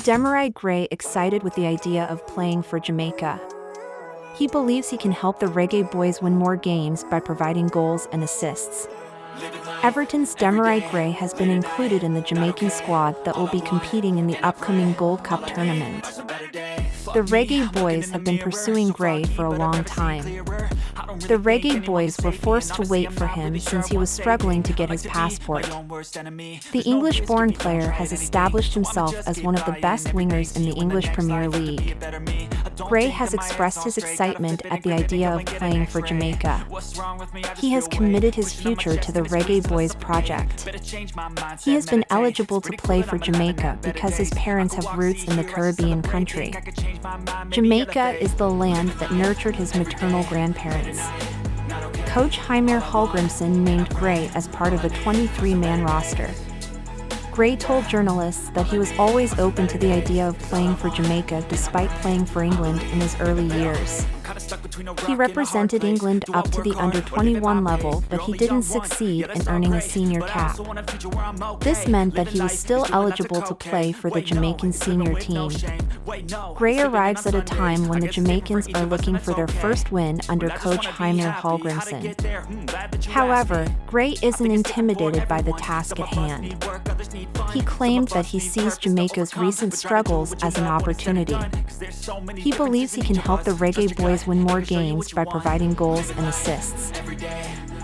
Demarai Gray excited with the idea of playing for Jamaica. He believes he can help the Reggae Boyz win more games by providing goals and assists. Everton's Demarai Gray has been included in the Jamaican squad that will be competing in the upcoming Gold Cup tournament. The Reggae Boyz have been pursuing Gray for a long time. The Reggae Boyz were forced to wait for him since he was struggling to get his passport. The English-born player has established himself as one of the best wingers in the English Premier League. Gray has expressed his excitement at the idea of playing for Jamaica. He has committed his future to the Reggae Boyz project. He has been eligible to play for Jamaica because his parents have roots in the Caribbean country. Jamaica is the land that nurtured his maternal grandparents. Coach Heimir Hallgrimsson named Gray as part of a 23-man roster. Gray told journalists that he was always open to the idea of playing for Jamaica despite playing for England in his early years. He represented England up to the under-21 level, but he didn't succeed in earning a senior cap. This meant that he was still eligible to play for the Jamaican senior team. Gray arrives at a time when the Jamaicans are looking for their first win under coach Heimir Hallgrimsson. However, Gray isn't intimidated by the task at hand. He claimed that he sees Jamaica's recent struggles as an opportunity. He believes he can help the Reggae Boyz win more games by providing goals and assists.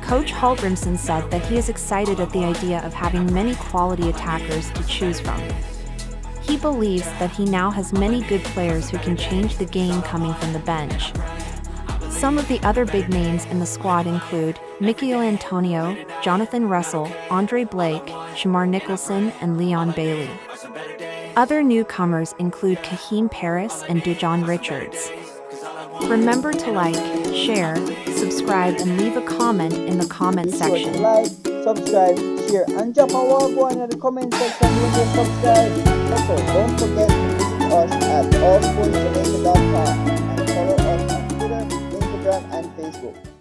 Coach Hallgrimsson said that he is excited at the idea of having many quality attackers to choose from. He believes that he now has many good players who can change the game coming from the bench. Some of the other big names in the squad include Michael Antonio, Jonathan Russell, Andre Blake, Shamar Nicholson, and Leon Bailey. Other newcomers include Kahim Paris and Dujon Richards. Remember to like, share, subscribe, and leave a comment in the comment section. Like, subscribe, share, and drop a wall go in the comment section when you subscribe. Also, don't forget to visit us at allsportsjamaica.com and follow us on Twitter, Instagram, and Facebook.